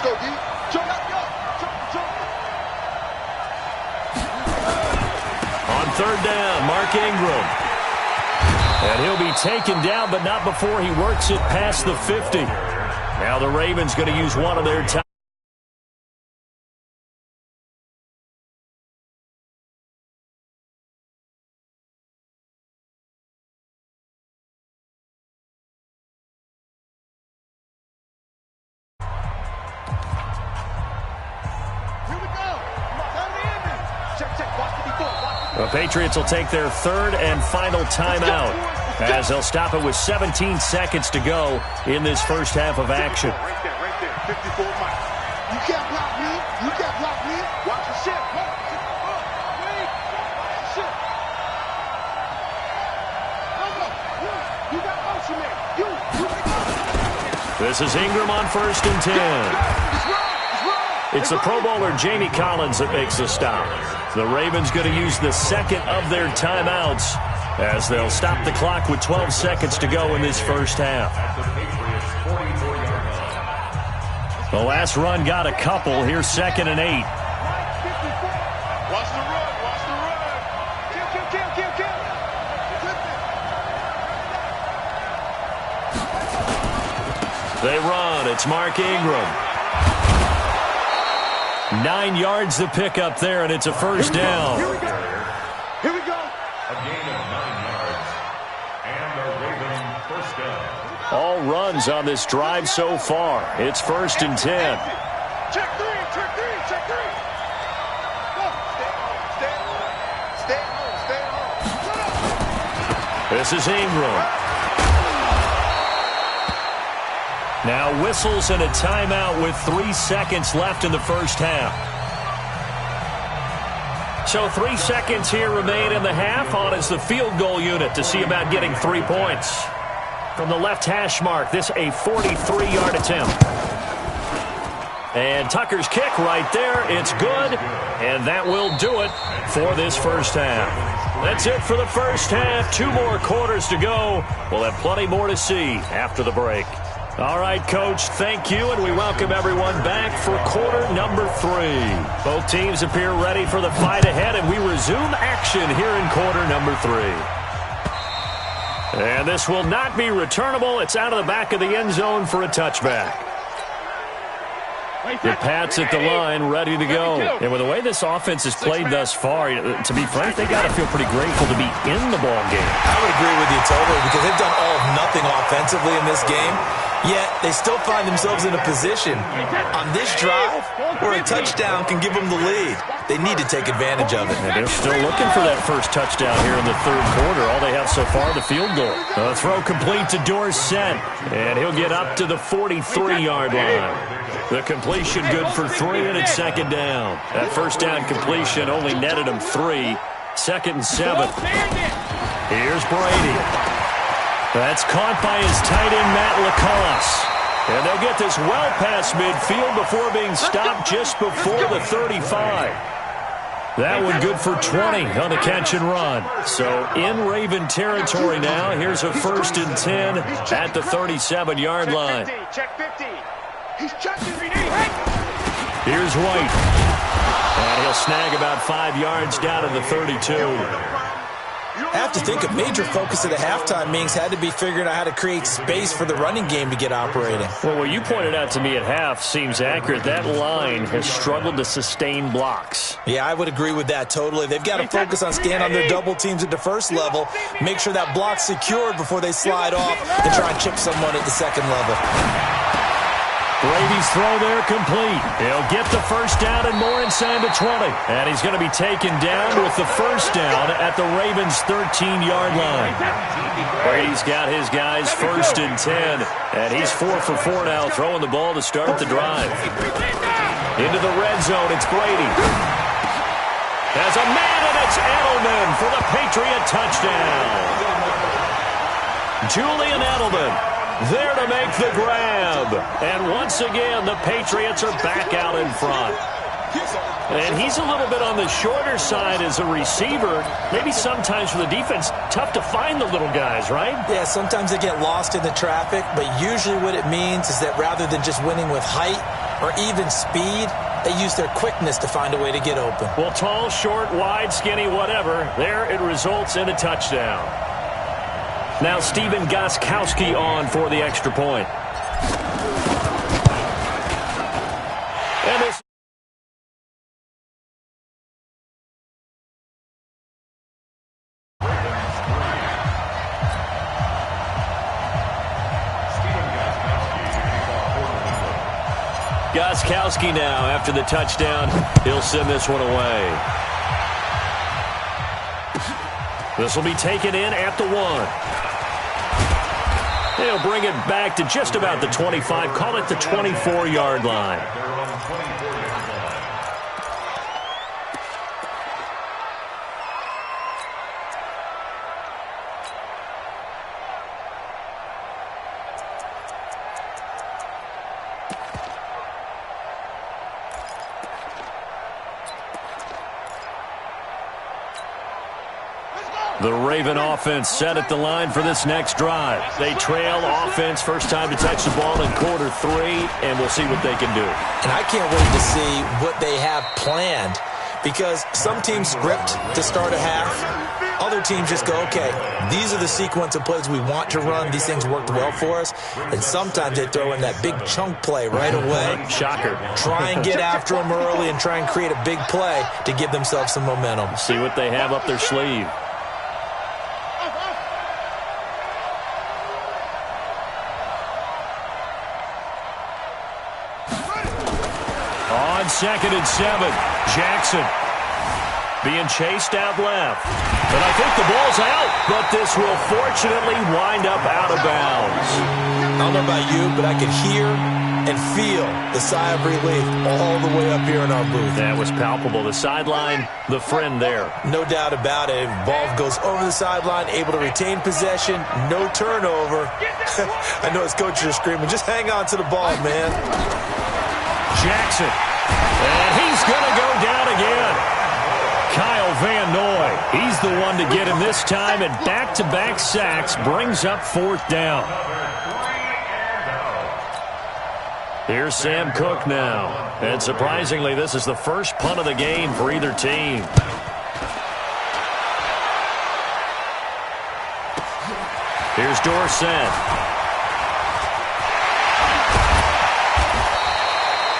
go, D. Jump, go. Jump. On third down, Mark Ingram. And he'll be taken down, but not before he works it past the 50. Now the Ravens going to use one of their time. The Patriots will take their third and final timeout as they'll stop it with 17 seconds to go in this first half of action. Right there. 54 miles. You can't block me. Watch the ship. Watch the ship. You got motion man. This is Ingram on first and 10. It's the Pro Bowler Jamie Collins that makes the stop. The Ravens going to use the second of their timeouts as they'll stop the clock with 12 seconds to go in this first half. The last run got a couple. Here's 2nd and 8. Watch the run. Kill. They run. It's Mark Ingram. 9 yards to pick up there, and it's a first down. Here we go. A gain of 9 yards. And the Ravens first down. All runs on this drive so far. It's 1st and 10. Check three. Go. Stay home. This is Ingram. Now whistles and a timeout with 3 seconds left in the first half. So 3 seconds here remain in the half. On is the field goal unit to see about getting 3 points. From the left hash mark, this a 43-yard attempt. And Tucker's kick right there. It's good. And that will do it for this first half. That's it for the first half. 2 more quarters to go. We'll have plenty more to see after the break. All right, Coach, thank you, and we welcome everyone back for quarter number 3. Both teams appear ready for the fight ahead, and we resume action here in quarter number 3. And this will not be returnable. It's out of the back of the end zone for a touchback. The Pats at the line, ready to go. And with the way this offense has played thus far, to be frank, they got to feel pretty grateful to be in the ball game. I would agree with you totally because they've done all of nothing offensively in this game. Yet, they still find themselves in a position on this drive where a touchdown can give them the lead. They need to take advantage of it. And they're still looking for that first touchdown here in the third quarter. All they have so far, the field goal. The throw complete to Dorsett, and he'll get up to the 43-yard line. The completion good for 3, and it's 2nd down. That first down completion only netted him 3. 2nd and 7. Here's Brady. That's caught by his tight end, Matt LaCosse. And they'll get this well past midfield before being stopped just before the 35. That one good for 20 on the catch and run. So in Raven territory now. Here's a 1st and 10 at the 37-yard line. Check 50. He's checking. Here's White. And he'll snag about 5 yards down to the 32. I have to think a major focus of the halftime meetings had to be figuring out how to create space for the running game to get operating. Well, what you pointed out to me at half seems accurate. That line has struggled to sustain blocks. Yeah, I would agree with that totally. They've got to focus on staying on their double teams at the first level, make sure that block's secured before they slide off and try and chip someone at the second level. Brady's throw there complete. He'll get the first down and more inside the 20. And he's going to be taken down with the first down at the Ravens' 13-yard line. Brady's got his guys 1st and 10. And he's 4 for 4 now, throwing the ball to start the drive. Into the red zone, it's Brady. Has a man, and it's Edelman for the Patriot touchdown. Julian Edelman there to make the grab. And once again, the Patriots are back out in front. And he's a little bit on the shorter side as a receiver. Maybe sometimes for the defense, tough to find the little guys, right? Yeah, sometimes they get lost in the traffic, but usually what it means is that rather than just winning with height, or even speed, they use their quickness to find a way to get open. Well, tall, short, wide, skinny, whatever, there it results in a touchdown. Now Stephen Gostkowski on for the extra point. And this Gostkowski now, after the touchdown, he'll send this one away. This will be taken in at the 1. He'll bring it back to just about the 25, call it the 24-yard line. The Raven offense set at the line for this next drive. They trail offense, first time to touch the ball in quarter 3, and we'll see what they can do. And I can't wait to see what they have planned, because some teams script to start a half. Other teams just go, okay, these are the sequence of plays we want to run. These things worked well for us. And sometimes they throw in that big chunk play right away. Shocker. Try and get after them early and try and create a big play to give themselves some momentum. See what they have up their sleeve. On 2nd and 7, Jackson being chased out left. And I think the ball's out, but this will fortunately wind up out of bounds. I don't know about you, but I can hear and feel the sigh of relief all the way up here in our booth. That was palpable. The sideline, the friend there. No doubt about it. Ball goes over the sideline, able to retain possession, no turnover. I know his coaches are screaming, just hang on to the ball, man. Jackson. And he's going to go down again. Kyle Van Noy, he's the one to get him this time, and back-to-back sacks brings up 4th down. Here's Sam Cook now. And surprisingly, this is the first punt of the game for either team. Here's Dorsett.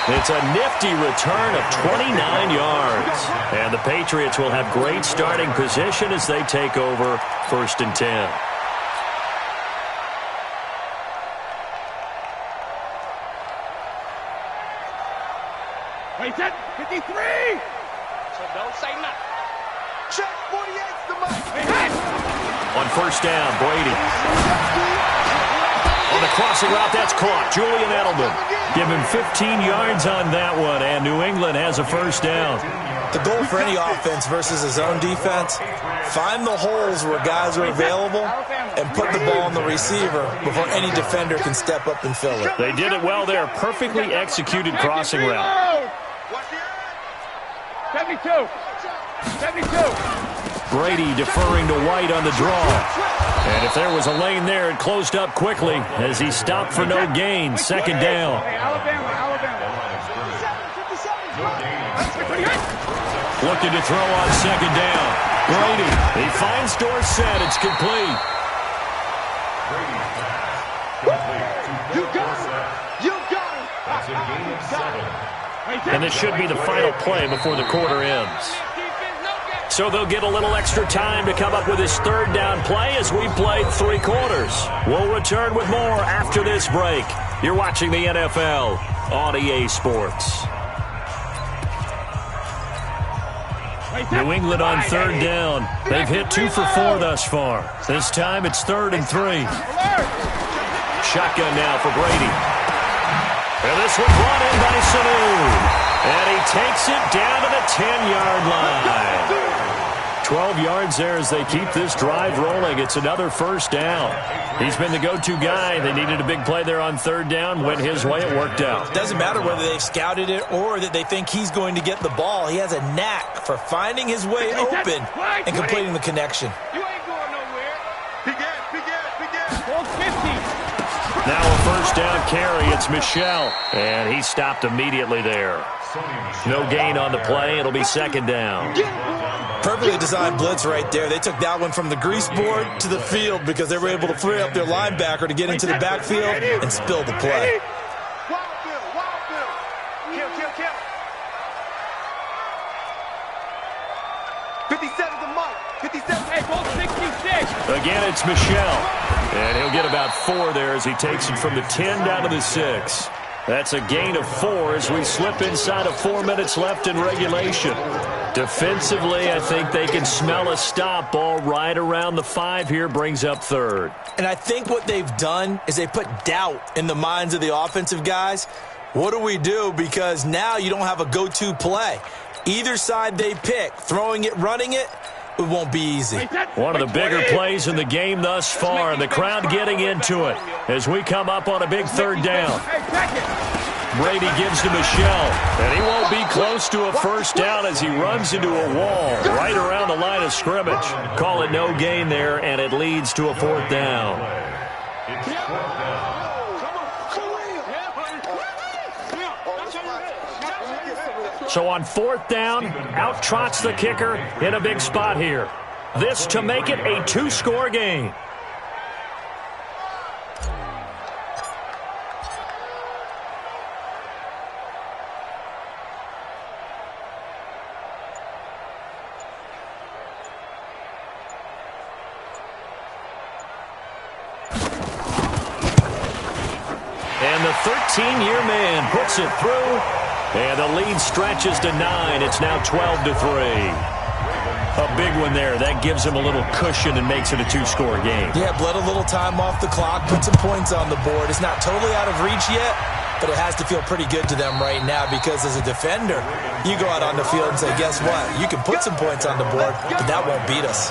It's a nifty return of 29 yards. And the Patriots will have great starting position as they take over 1st and 10. Wait, set, 53! So don't say nothing. Check, 48's the mic. On 1st down, Brady. On the crossing route, that's caught. Julian Edelman. Give him 15 yards on that one, and New England has a 1st down. The goal for any offense versus a zone defense, find the holes where guys are available and put the ball on the receiver before any defender can step up and fill it. They did it well there. Perfectly executed crossing route. 72. 72. Brady deferring to White on the draw. And if there was a lane there, it closed up quickly as he stopped for no gain. 2nd down. Looking to throw on 2nd down. Brady, he finds Dorsett. It's complete. You got it. You got it. That's a gain of 7. And this should be the final play before the quarter ends. So they'll get a little extra time to come up with his 3rd down play as we played 3 quarters. We'll return with more after this break. You're watching the NFL on EA Sports. New England on 3rd down. They've hit 2 for 4 thus far. This time it's 3rd and 3. Shotgun now for Brady. And this one brought in by Sanu. And he takes it down to the 10-yard line. 12 yards there as they keep this drive rolling. It's another 1st down. He's been the go-to guy. They needed a big play there on 3rd down. Went his way. It worked out. It doesn't matter whether they've scouted it or that they think he's going to get the ball. He has a knack for finding his way open and completing the connection. You ain't going nowhere. Begin. Hold 50. Now a first down carry. It's Michel. And he stopped immediately there. No gain on the play. It'll be second down. Perfectly designed blitz right there. They took that one from the grease board to the field because they were able to free up their linebacker to get into the backfield and spill the play. Kill. 57 the mark. 57. Hey, ball 66. Again, it's Michel. And he'll get about 4 there as he takes it from the 10 down to the 6. That's a gain of 4 as we slip inside of 4 minutes left in regulation. Defensively, I think they can smell a stop. Ball right around the 5 here, brings up 3rd. And I think what they've done is they put doubt in the minds of the offensive guys. What do we do? Because now you don't have a go-to play. Either side they pick, throwing it, running it, it won't be easy. One of the bigger plays in the game thus far, and the crowd getting into it as we come up on a big 3rd down. Brady gives to Michel, and he won't be close to a first down as he runs into a wall right around the line of scrimmage. Call it no gain there, and it leads to a 4th down. So on 4th down, out trots the kicker in a big spot here. This to make it a 2-score game. And the 13-year man puts it through. And the lead stretches to 9. It's now 12-3. A big one there. That gives him a little cushion and makes it a 2-score game. Yeah, bled a little time off the clock, put some points on the board. It's not totally out of reach yet, but it has to feel pretty good to them right now because as a defender, you go out on the field and say, guess what? You can put some points on the board, but that won't beat us.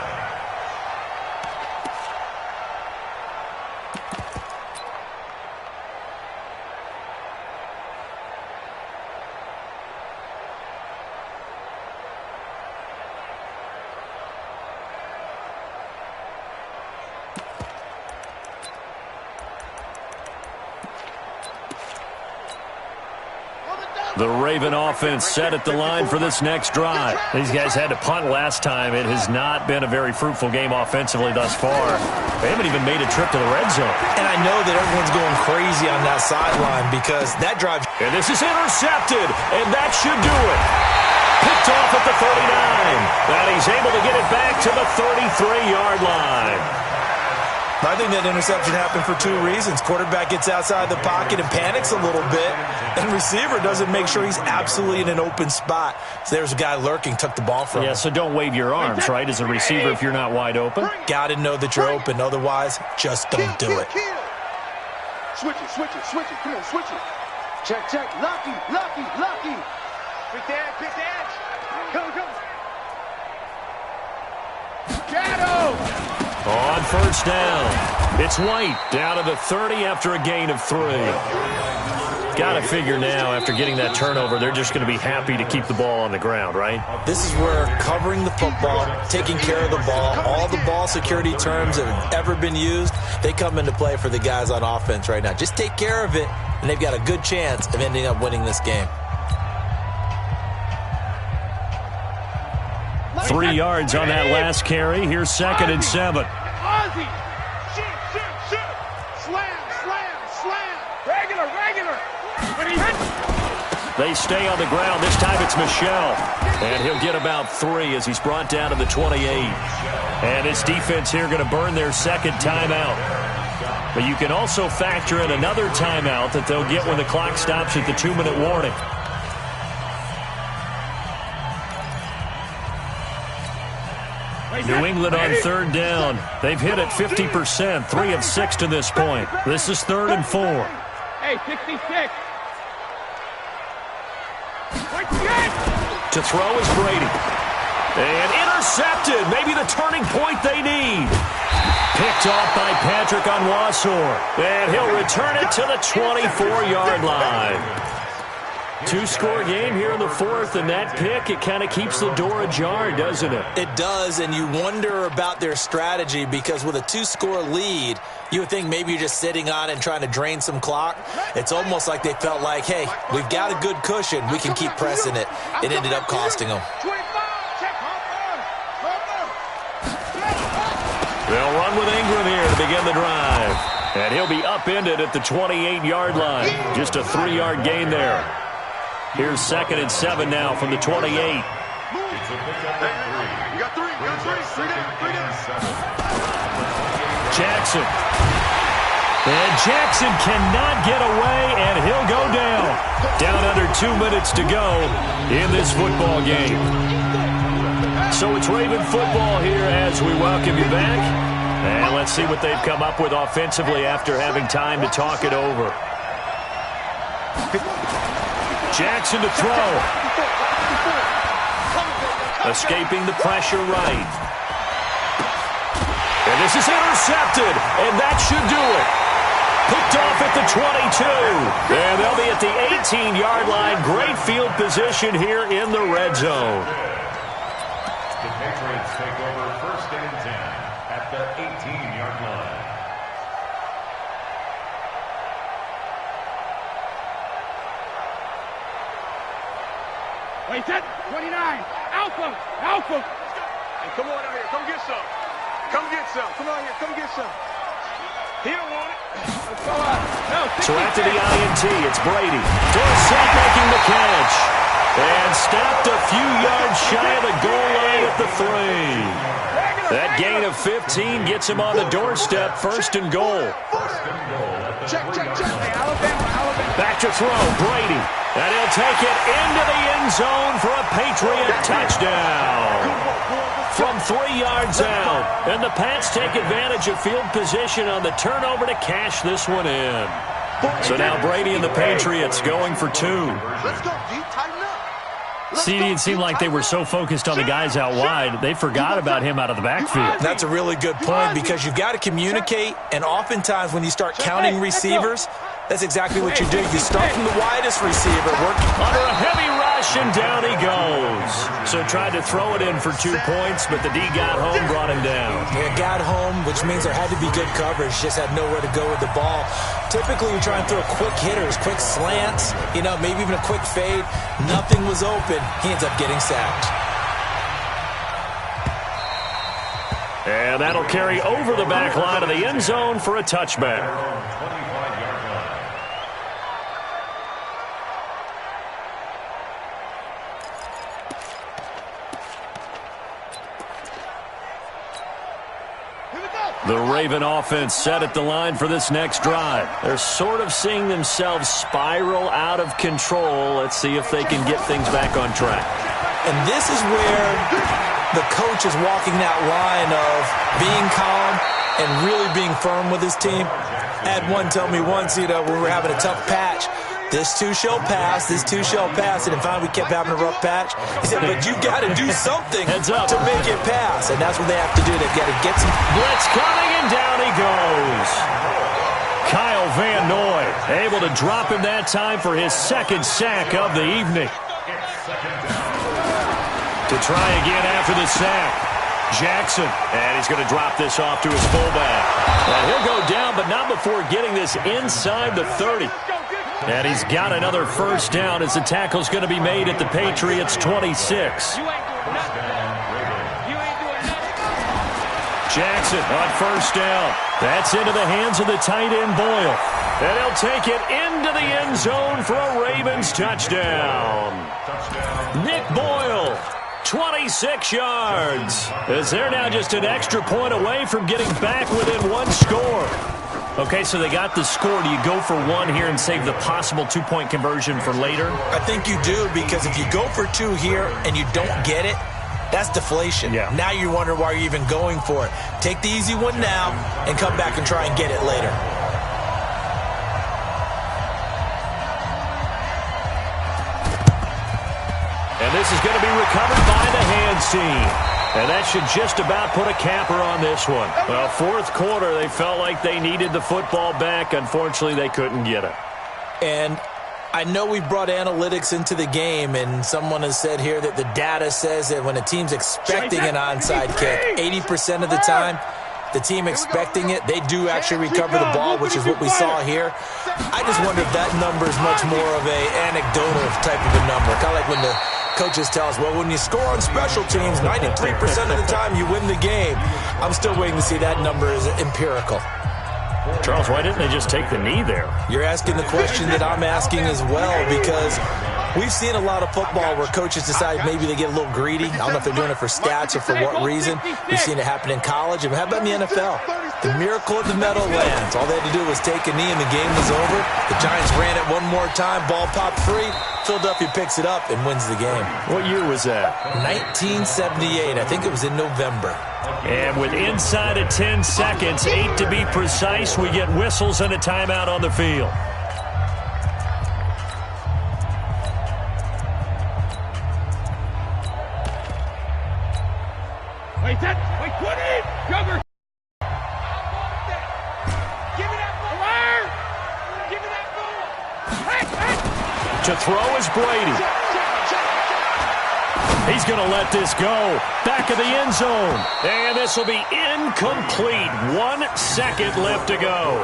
The Raven offense set at the line for this next drive. These guys had to punt last time. It has not been a very fruitful game offensively thus far. They haven't even made a trip to the red zone. And I know that everyone's going crazy on that sideline because that drive... And this is intercepted, and that should do it. Picked off at the 39. And he's able to get it back to the 33-yard line. I think that interception happened for 2 reasons. Quarterback gets outside the pocket and panics a little bit, and receiver doesn't make sure he's absolutely in an open spot. So there's a guy lurking, took the ball from him. Yeah, so don't wave your arms, right, as a receiver if you're not wide open. Got to know that you're open. Otherwise, just don't do it. Switch it. Come on, switch it. Check. Lucky. Pick the edge. Come. Shadow. On first down, it's White down to the 30 after a gain of 3. Got to figure now, after getting that turnover, they're just going to be happy to keep the ball on the ground, right? This is where covering the football, taking care of the ball, all the ball security terms that have ever been used, they come into play for the guys on offense right now. Just take care of it, and they've got a good chance of ending up winning this game. 3 yards on that last carry. Here's 2nd and 7. Ozzy. Shoot. Slam. Regular. They stay on the ground. This time it's Michel. And he'll get about 3 as he's brought down to the 28. And this defense here going to burn their 2nd timeout. But you can also factor in another timeout that they'll get when the clock stops at the 2-minute warning. New England on 3rd down. They've hit it 50%, 3 of 6 to this point. This is 3rd and 4. Hey, 66. To throw is Brady. And intercepted. Maybe the turning point they need. Picked off by Patrick Onwuasor. And he'll return it to the 24-yard line. Two-score game here in the fourth, and that pick, it kind of keeps the door ajar, doesn't it? It does, and you wonder about their strategy because with a two-score lead, you would think maybe you're just sitting on it and trying to drain some clock. It's almost like they felt like, hey, we've got a good cushion. We can keep pressing it. It ended up costing them. They'll run with Ingram here to begin the drive. And he'll be upended at the 28-yard line. Just a 3-yard gain there. Here's 2nd and 7 now from the 28. Jackson. And Jackson cannot get away, and he'll go down. Down under 2 minutes to go in this football game. So it's Raven football here as we welcome you back. And let's see what they've come up with offensively after having time to talk it over. Jackson to throw. Escaping the pressure right. And this is intercepted, and that should do it. Picked off at the 22. And they'll be at the 18-yard line. Great field position here in the red zone. The Patriots take over 1st and 10 at the 18-yard line. Wait, 29. Alpha. Hey, come on out here. Come get some. Come on here. Come get some. He don't want it. Let's go out. So after the INT, it's Brady. Dorsett making the catch. And stopped a few yards shy of the goal line at the 3. That gain of 15 gets him on the doorstep, 1st and goal. Check. Hey, Alabama. Back to throw, Brady. And he'll take it into the end zone for a Patriot touchdown. From 3 yards out. And the Pats take advantage of field position on the turnover to cash this one in. So now Brady and the Patriots going for 2. Let's go, D. Tighten up. CD, it seemed like they were so focused on the guys out wide, they forgot about him out of the backfield. That's a really good point because you've got to communicate, and oftentimes when you start counting receivers, that's exactly what you do. You start from the widest receiver, work under a heavy rush, and down he goes. So tried to throw it in for 2 points, but the D got home, brought him down. Yeah, got home, which means there had to be good coverage. Just had nowhere to go with the ball. Typically, we try and throw quick hitters, quick slants, maybe even a quick fade. Nothing was open. He ends up getting sacked. And that'll carry over the back line of the end zone for a touchback. The Raven offense set at the line for this next drive. They're sort of seeing themselves spiral out of control. Let's see if they can get things back on track. And this is where the coach is walking that line of being calm and really being firm with his team. I had one tell me once, when we were having a tough patch, this too shall pass, this too shall pass. And finally we kept having a rough patch. He said, but you got to do something to make it pass. And that's what they have to do. They've got to get some. Blitz coming, and down he goes. Kyle Van Noy able to drop him that time for his 2nd sack of the evening. To try again after the sack. Jackson, and he's going to drop this off to his fullback. And he'll go down, but not before getting this inside the 30. And he's got another 1st down as the tackle's going to be made at the Patriots' 26. Jackson on 1st down. That's into the hands of the tight end, Boyle. And he'll take it into the end zone for a Ravens touchdown. Nick Boyle, 26 yards. As they're now just an extra point away from getting back within 1 score. Okay, so they got the score. Do you go for 1 here and save the possible 2-point conversion for later? I think you do, because if you go for 2 here and you don't get it, that's deflation. Yeah. Now you wonder why you're even going for it. Take the easy one now and come back and try and get it later. And this is going to be recovered by the hands team. And that should just about put a capper on this one. Well, 4th quarter, they felt like they needed the football back. Unfortunately, they couldn't get it. And I know we brought analytics into the game, and someone has said here that the data says that when a team's expecting an onside kick, 80% of the time, the team expecting it, they do actually recover the ball, which is what we saw here. I just wonder if that number is much more of an anecdotal type of a number. Kind of like when the coaches tell us, well, when you score on special teams, 93% of the time you win the game. I'm still waiting to see that number is empirical. Charles, why didn't they just take the knee there? You're asking the question that I'm asking as well, because we've seen a lot of football where coaches decide maybe they get a little greedy. I don't know if they're doing it for stats or for what reason. We've seen it happen in college. And how about in the NFL? The miracle of the Meadowlands. All they had to do was take a knee and the game was over. The Giants ran it one more time. Ball popped free. Philadelphia picks it up and wins the game. What year was that? 1978. I think it was in November. And with inside of 10 seconds, 8 to be precise, we get whistles and a timeout on the field. Wait, put it! Younger! Give me that ball! Give me that ball! To throw is Brady. He's going to let this go. Back of the end zone. And this will be incomplete. 1 second left to go.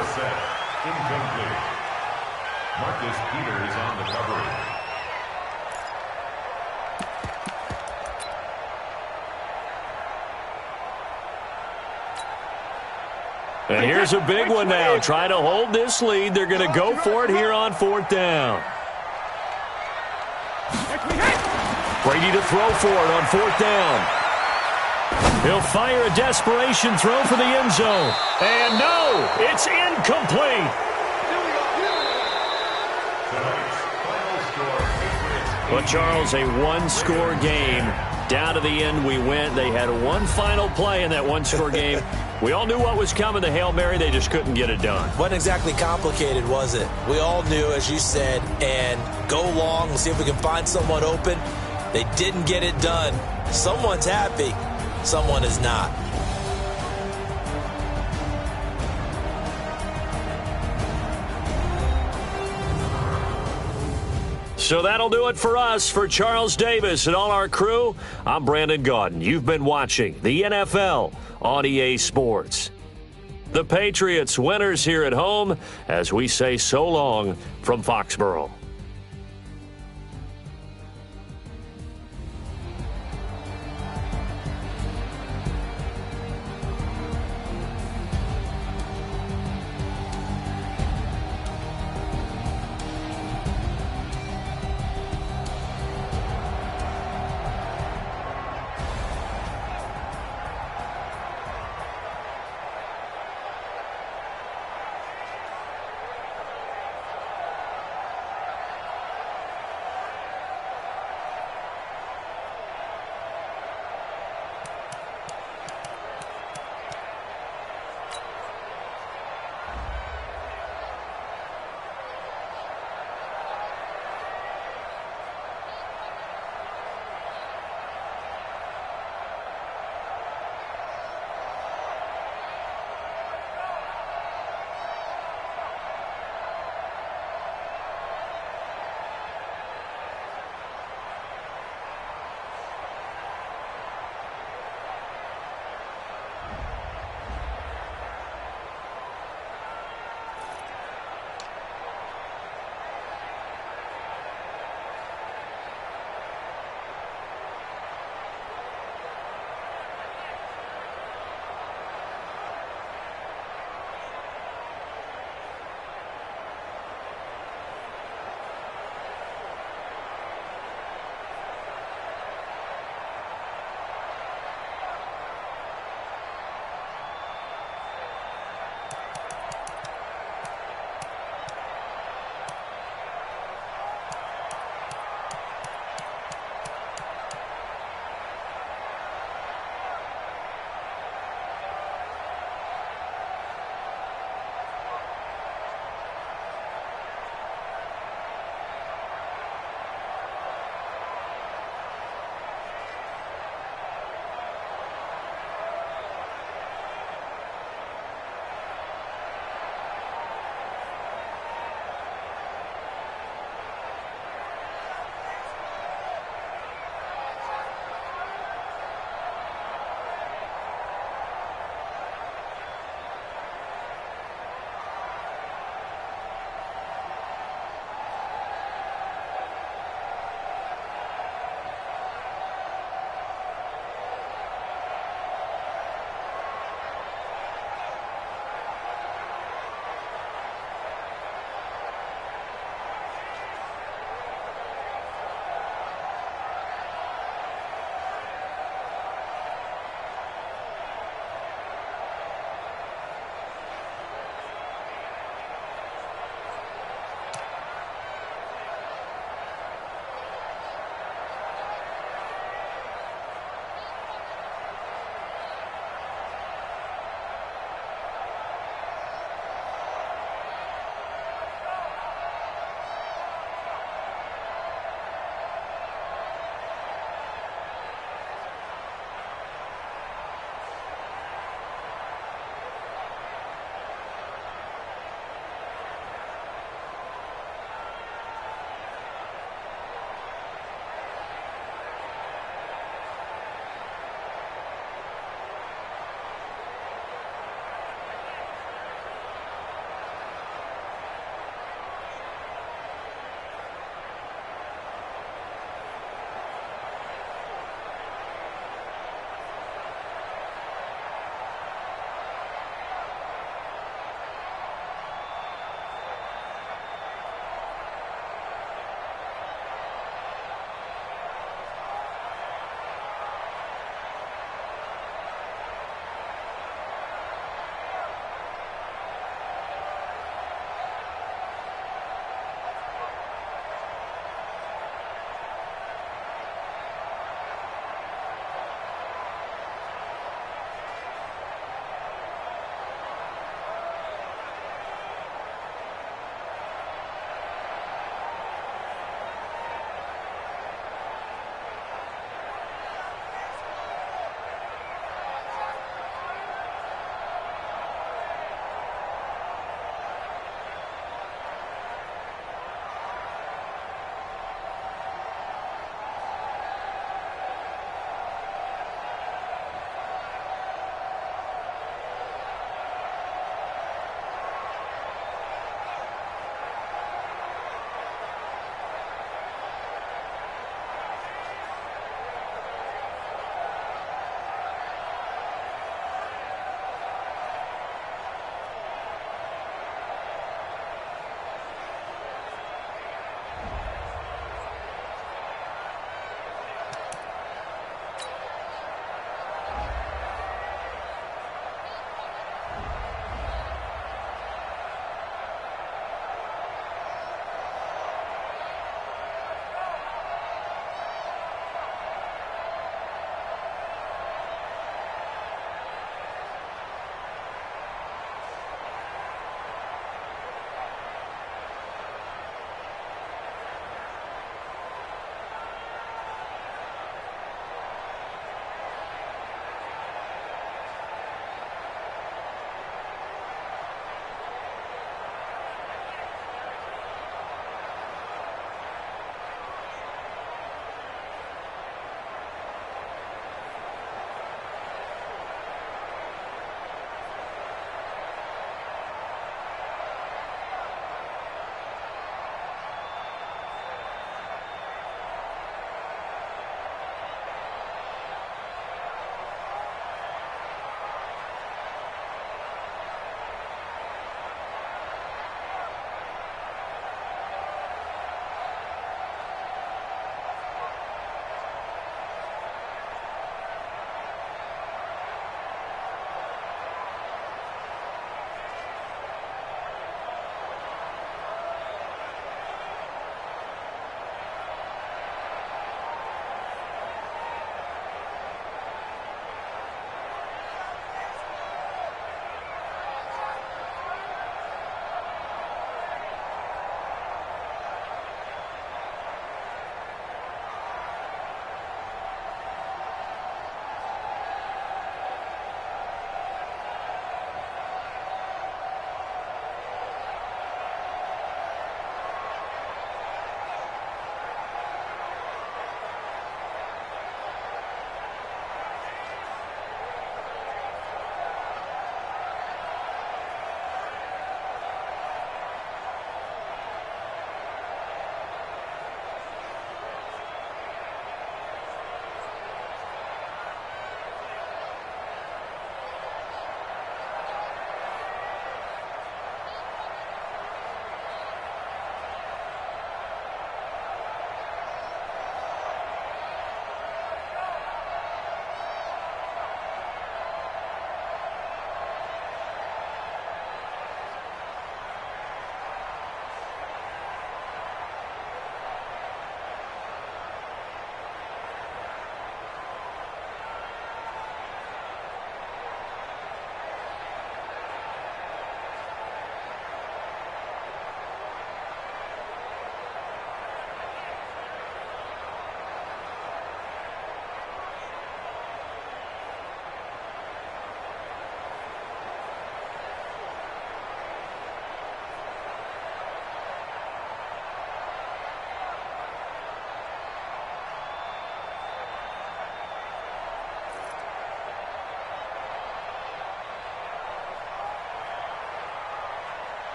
Incomplete. Marcus Peters on the coverage. And here's a big one now. Trying to hold this lead. They're going to go for it here on 4th down. Brady to throw for it on 4th down. He'll fire a desperation throw for the end zone. And no, it's incomplete. Well, Charles, a one-score game. Down to the end we went. They had one final play in that one-score game. We all knew what was coming, the Hail Mary. They just couldn't get it done. Wasn't exactly complicated, was it? We all knew, as you said, and go long, see if we can find someone open. They didn't get it done. Someone's happy. Someone is not. So that'll do it for us. For Charles Davis and all our crew, I'm Brandon Gaudin. You've been watching the NFL on EA Sports. The Patriots winners here at home as we say so long from Foxborough.